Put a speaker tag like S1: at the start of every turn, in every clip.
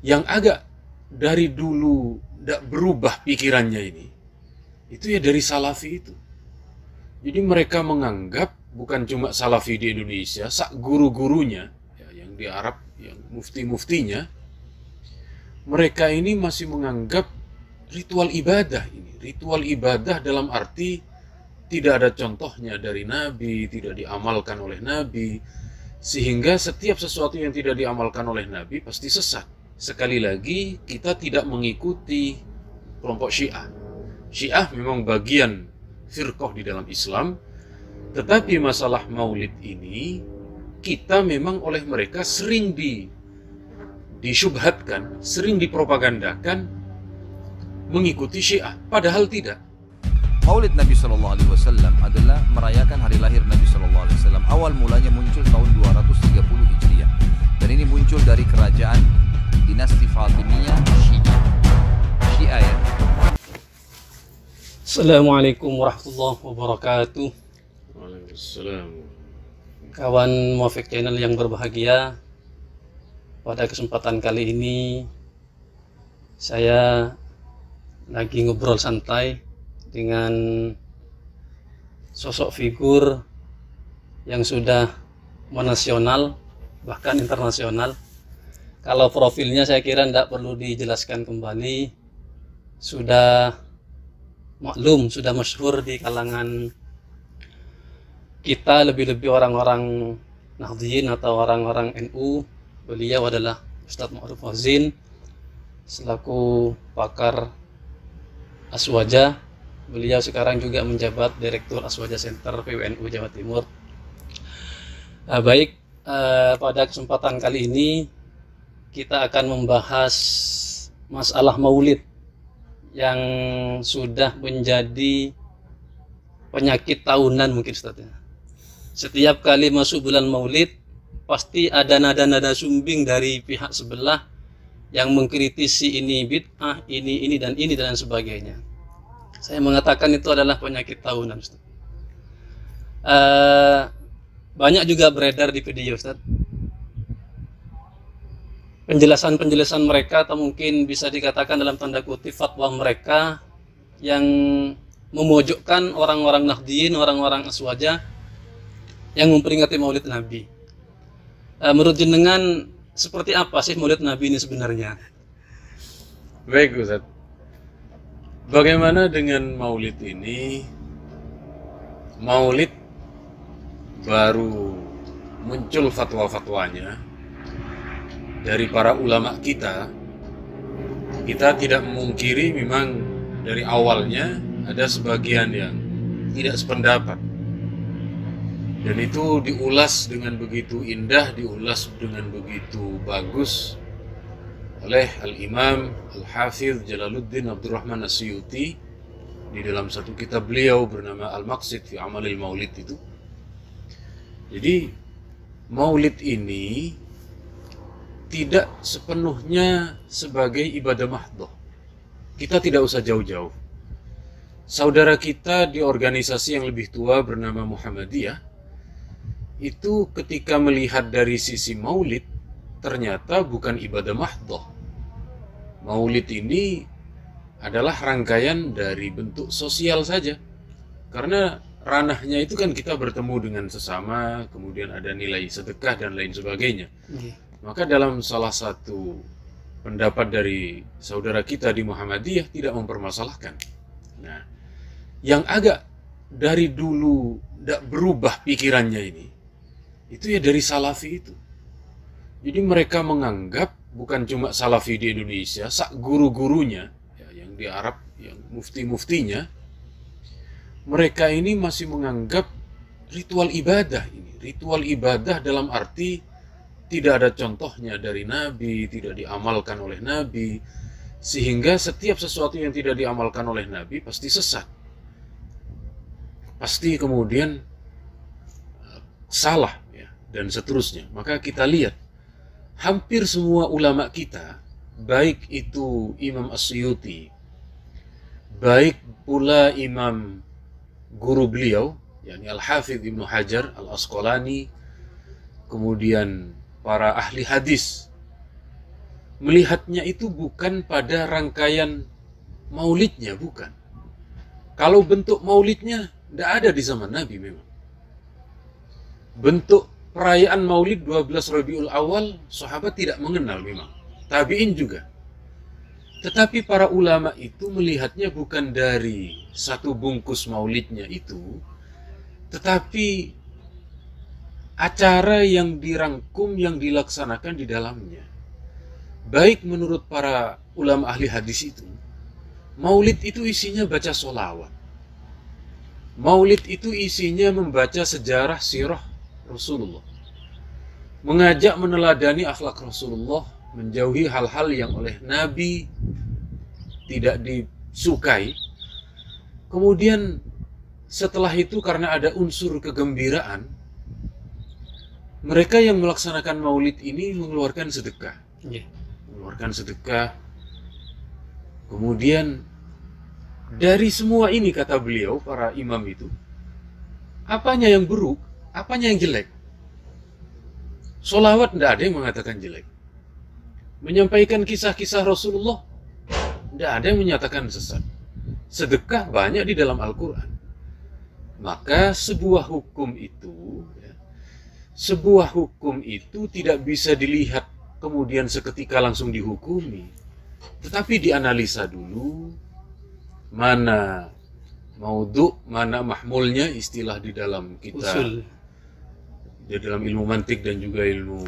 S1: Yang agak dari dulu tidak berubah pikirannya ini, itu ya dari Salafi itu. Jadi mereka menganggap bukan cuma Salafi di Indonesia, sak guru-gurunya, ya, yang di Arab, yang mufti-muftinya, mereka ini masih menganggap ritual ibadah ini. Ritual ibadah dalam arti tidak ada contohnya dari Nabi, tidak diamalkan oleh Nabi, sehingga setiap sesuatu yang tidak diamalkan oleh Nabi pasti sesat. Sekali lagi, kita tidak mengikuti kelompok Syiah. Syiah memang bagian firqah di dalam Islam, tetapi masalah maulid ini, kita memang oleh mereka sering disyubhatkan, sering dipropagandakan mengikuti Syiah, padahal tidak.
S2: Maulid Nabi Shallallahu Alaihi Wasallam adalah merayakan hari lahir Nabi Shallallahu Alaihi Wasallam. Awal mulanya muncul tahun 230 Hijriah, dan ini muncul dari kerajaan dinasti Fatimiyah Syiah ya.
S3: Assalamualaikum warahmatullahi wabarakatuh.
S1: Waalaikumsalam.
S3: Kawan Muafik Channel yang berbahagia, pada kesempatan kali ini saya lagi ngobrol santai dengan sosok figur yang sudah menasional bahkan internasional. Kalau profilnya saya kira tidak perlu dijelaskan kembali, sudah maklum, sudah masyhur di kalangan kita, lebih-lebih orang-orang Nahdliyin atau orang-orang NU. Beliau adalah Ustadz Ma'ruf Wazin selaku pakar Aswaja. Beliau sekarang juga menjabat Direktur Aswaja Center PWNU Jawa Timur. Baik, pada kesempatan kali ini kita akan membahas masalah maulid yang sudah menjadi penyakit tahunan mungkin Ustaz. Setiap kali masuk bulan maulid pasti ada nada-nada sumbing dari pihak sebelah yang mengkritisi ini bid'ah, ini dan sebagainya. Saya mengatakan itu adalah penyakit tahunan Ustaz. Banyak juga beredar di video Ustaz, penjelasan mereka, atau mungkin bisa dikatakan dalam tanda kutip fatwa mereka yang memojokkan orang-orang Nahdliyin, orang-orang Aswaja yang memperingati Maulid Nabi. Menurut jenengan seperti apa sih Maulid Nabi ini sebenarnya?
S1: Baik Ustaz, bagaimana dengan Maulid ini? Maulid baru muncul fatwa-fatwanya dari para ulama kita. Kita tidak memungkiri memang dari awalnya ada sebagian yang tidak sependapat, dan itu diulas dengan begitu indah, diulas dengan begitu bagus oleh Al-Imam Al-Hafidh Jalaluddin Abdurrahman As-Suyuti di dalam satu kitab beliau bernama Al-Maqsid fi Amalil Maulid itu. Jadi Maulid ini tidak sepenuhnya sebagai ibadah mahdhah. Kita tidak usah jauh-jauh. Saudara kita di organisasi yang lebih tua bernama Muhammadiyah, itu ketika melihat dari sisi maulid, ternyata bukan ibadah mahdhah. Maulid ini adalah rangkaian dari bentuk sosial saja. Karena ranahnya itu kan kita bertemu dengan sesama, kemudian ada nilai sedekah dan lain sebagainya. Maka dalam salah satu pendapat dari saudara kita di Muhammadiyah tidak mempermasalahkan. Nah, yang agak dari dulu tidak berubah pikirannya ini, itu ya dari Salafi itu. Jadi mereka menganggap bukan cuma Salafi di Indonesia, sak guru-gurunya, ya, yang di Arab, yang mufti-muftinya, mereka ini masih menganggap ritual ibadah ini. Ritual ibadah dalam arti tidak ada contohnya dari Nabi, tidak diamalkan oleh Nabi, sehingga setiap sesuatu yang tidak diamalkan oleh Nabi pasti sesat. Pasti kemudian salah, ya, dan seterusnya. Maka kita lihat, hampir semua ulama kita, baik itu Imam As-Suyuti, baik pula Imam guru beliau, yakni Al-Hafidh Ibnu Hajar Al-Asqalani, kemudian para ahli hadis, melihatnya itu bukan pada rangkaian maulidnya, bukan. Kalau bentuk maulidnya tidak ada di zaman Nabi memang. Bentuk perayaan maulid 12 Rabiul Awal, sahabat tidak mengenal memang. Tabi'in juga. Tetapi para ulama itu melihatnya bukan dari satu bungkus maulidnya itu, tetapi acara yang dirangkum, yang dilaksanakan di dalamnya. Baik menurut para ulama ahli hadis itu, maulid itu isinya baca sholawat. Maulid itu isinya membaca sejarah sirah Rasulullah. Mengajak meneladani akhlak Rasulullah, menjauhi hal-hal yang oleh Nabi tidak disukai. Kemudian setelah itu karena ada unsur kegembiraan, mereka yang melaksanakan maulid ini mengeluarkan sedekah. Mengeluarkan sedekah. Kemudian dari semua ini, kata beliau, para imam itu, apanya yang buruk, apanya yang jelek? Sholawat tidak ada yang mengatakan jelek. Menyampaikan kisah-kisah Rasulullah, tidak ada yang menyatakan sesat. Sedekah banyak di dalam Al-Quran. Maka sebuah hukum itu tidak bisa dilihat kemudian seketika langsung dihukumi, tetapi dianalisa dulu mana maudhu, mana mahmulnya, istilah di dalam kita usul. Di dalam ilmu mantik dan juga ilmu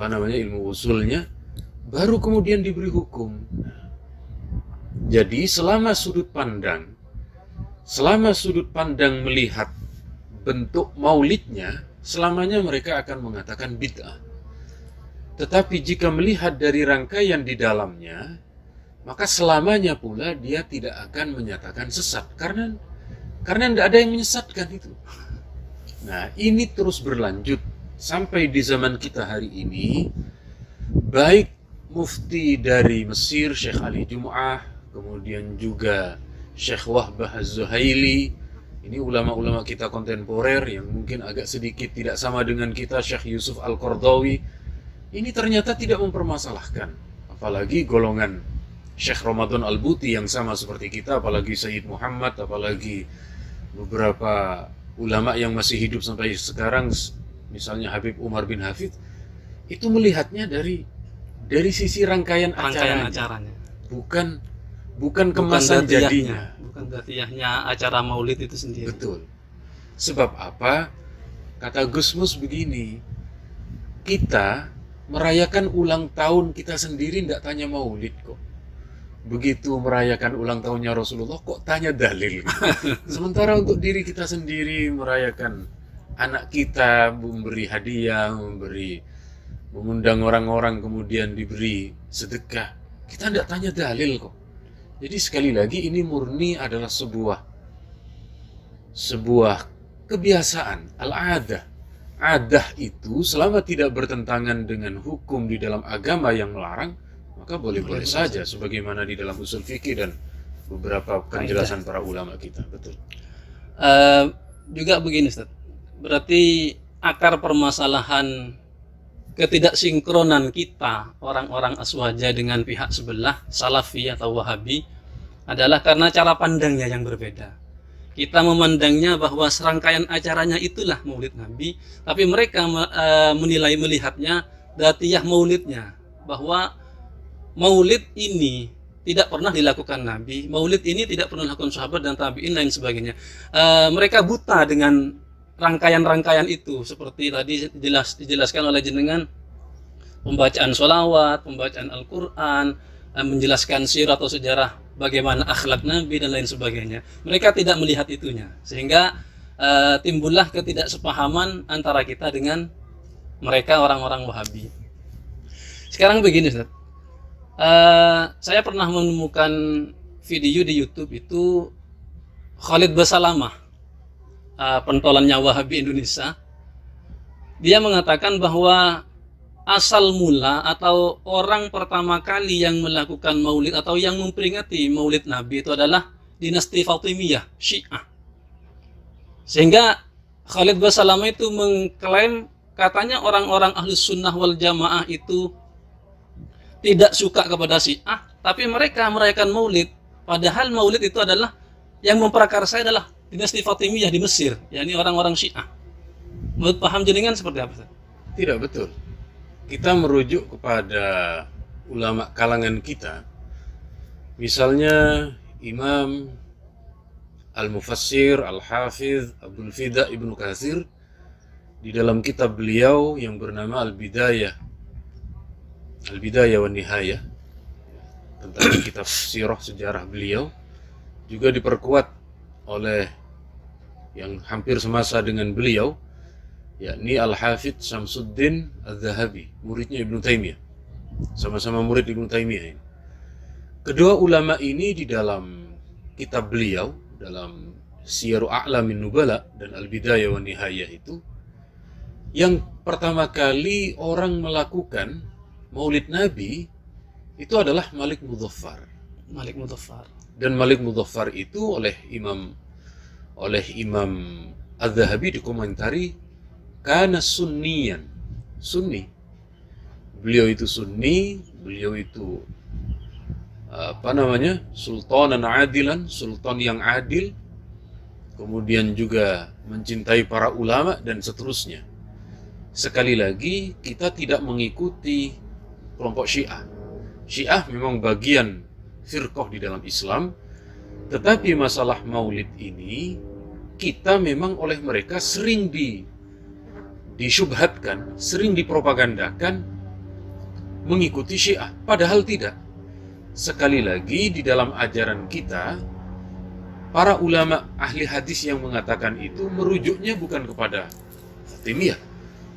S1: ilmu usulnya, baru kemudian diberi hukum. Jadi selama sudut pandang melihat bentuk maulidnya, selamanya mereka akan mengatakan bid'ah. Tetapi jika melihat dari rangkaian di dalamnya, maka selamanya pula dia tidak akan menyatakan sesat, karena tidak ada yang menyesatkan itu. Nah, ini terus berlanjut sampai di zaman kita hari ini. Baik mufti dari Mesir, Syekh Ali Jum'ah, kemudian juga Syekh Wahbah Az-Zuhaili, ini ulama-ulama kita kontemporer yang mungkin agak sedikit tidak sama dengan kita, Syekh Yusuf Al-Qardawi, ini ternyata tidak mempermasalahkan. Apalagi golongan Syekh Ramadan Al-Buti yang sama seperti kita, apalagi Sayyid Muhammad, apalagi beberapa ulama yang masih hidup sampai sekarang, misalnya Habib Umar bin Hafidh, itu melihatnya dari sisi rangkaian acaranya. Bukan kemasan jadinya.
S3: Bukan datiyahnya acara maulid itu sendiri.
S1: Betul. Sebab apa? Kata Gusmus begini, kita merayakan ulang tahun kita sendiri tidak tanya maulid kok. Begitu merayakan ulang tahunnya Rasulullah kok tanya dalil. Sementara untuk diri kita sendiri, merayakan anak kita, memberi hadiah, mengundang orang-orang, kemudian diberi sedekah, kita tidak tanya dalil kok. Jadi sekali lagi ini murni adalah sebuah kebiasaan, al-adah. Adah itu selama tidak bertentangan dengan hukum di dalam agama yang melarang, maka boleh-boleh saja, sebagaimana di dalam usul fikih dan beberapa penjelasan para ulama kita. Betul.
S3: Juga begini, Ustaz. Berarti akar permasalahan ketidaksinkronan kita, orang-orang Aswaja, dengan pihak sebelah, Salafi atau Wahabi, adalah karena cara pandangnya yang berbeda. Kita memandangnya bahwa serangkaian acaranya itulah maulid Nabi, tapi mereka melihatnya datiyah maulidnya, bahwa maulid ini tidak pernah dilakukan Nabi, maulid ini tidak pernah dilakukan sahabat dan tabi'in lain sebagainya. Mereka buta dengan rangkaian-rangkaian itu, seperti tadi dijelaskan oleh jenengan, pembacaan sholawat, pembacaan Al-Quran, menjelaskan sirah atau sejarah bagaimana akhlak Nabi dan lain sebagainya. Mereka tidak melihat itunya, sehingga timbullah ketidaksepahaman antara kita dengan mereka, orang-orang Wahabi. Sekarang begini, Ustaz. Saya pernah menemukan video di YouTube itu Khalid Basalamah, pentolannya Wahabi Indonesia. Dia mengatakan bahwa asal mula atau orang pertama kali yang melakukan maulid atau yang memperingati maulid Nabi itu adalah dinasti Fatimiyah, Syiah. Sehingga Khalid Basalamah itu mengklaim, katanya orang-orang Ahlus Sunnah wal Jamaah itu tidak suka kepada Syiah, tapi mereka merayakan Maulid. Padahal Maulid itu adalah yang memprakarsai adalah dinasti Fatimiyah di Mesir, yakni orang-orang Syiah. Menurut paham jenengan seperti apa, Ustaz?
S1: Tidak betul. Kita merujuk kepada ulama kalangan kita. Misalnya Imam Al-Mufassir, Al-Hafiz, Abdul Fida Ibnu Katsir di dalam kitab beliau yang bernama Al-Bidayah wa Nihayah, tentang kitab sirah sejarah beliau, juga diperkuat oleh yang hampir semasa dengan beliau, yakni Al-Hafidz Syamsuddin Al-Zahabi, muridnya Ibnu Taimiyah. Sama-sama murid Ibnu Taimiyah ini. Kedua ulama ini di dalam kitab beliau, dalam Syiaru A'lamin Nubala dan Al-Bidayah wa Nihayah itu, yang pertama kali orang melakukan Maulid Nabi itu adalah Malik Mudzaffar.
S3: Malik Mudzaffar.
S1: Dan Malik Mudzaffar itu oleh Imam Az-Zahabi dikomentari kana sunniyan, sunni. Beliau itu sunni, beliau itu sultanan adilan, sultan yang adil, kemudian juga mencintai para ulama dan seterusnya. Sekali lagi, kita tidak mengikuti kelompok Syiah. Syiah memang bagian firqah di dalam Islam, tetapi masalah maulid ini kita memang oleh mereka sering disyubhatkan, sering dipropagandakan mengikuti Syiah, padahal tidak. Sekali lagi, di dalam ajaran kita, para ulama ahli hadis yang mengatakan itu merujuknya bukan kepada Fatimiyah,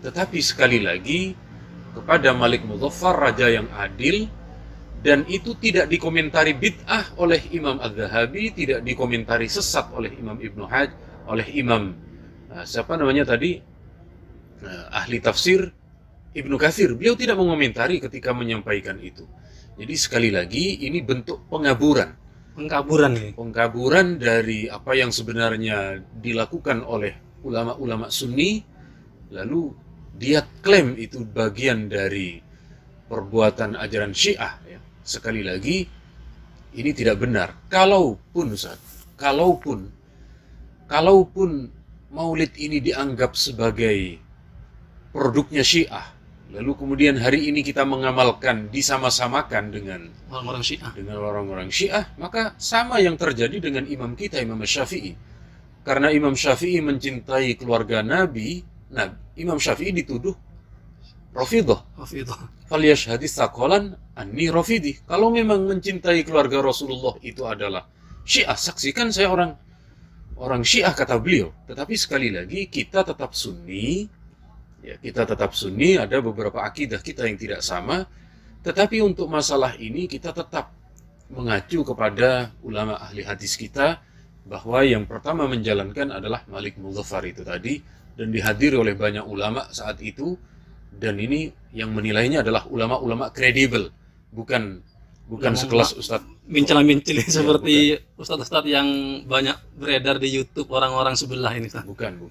S1: tetapi sekali lagi kepada Malik Mudzaffar, raja yang adil, dan itu tidak dikomentari bid'ah oleh Imam Az-Zahabi, tidak dikomentari sesat oleh Imam Ibnu Hajj, oleh Imam ahli tafsir Ibnu Katsir. Beliau tidak mengomentari ketika menyampaikan itu. Jadi sekali lagi ini bentuk pengkaburan dari apa yang sebenarnya dilakukan oleh ulama-ulama Sunni, lalu dia klaim itu bagian dari perbuatan ajaran Syiah. Ya. Sekali lagi ini tidak benar. Kalaupun Maulid ini dianggap sebagai produknya Syiah, lalu kemudian hari ini kita mengamalkan, disama-samakan dengan orang-orang Syiah, maka sama yang terjadi dengan imam kita, Imam Syafi'i. Karena Imam Syafi'i mencintai keluarga Nabi, Imam Syafi'i dituduh Rafidhah. Falyashhadis saqalan anni Rafidi. Kalau memang mencintai keluarga Rasulullah itu adalah Syiah, saksikan saya orang Syiah, kata beliau. Tetapi sekali lagi kita tetap Sunni. Ya, kita tetap Sunni, ada beberapa akidah kita yang tidak sama, tetapi untuk masalah ini kita tetap mengacu kepada ulama ahli hadis kita, bahwa yang pertama menjalankan adalah Malik Mudzaffar itu tadi, dan dihadiri oleh banyak ulama saat itu, dan ini yang menilainya adalah ulama-ulama kredibel, bukan sekelas Ustadz
S3: mincela-minceli seperti Ustadz-Ustadz yang banyak beredar di YouTube orang-orang sebelah ini.
S1: Bukan.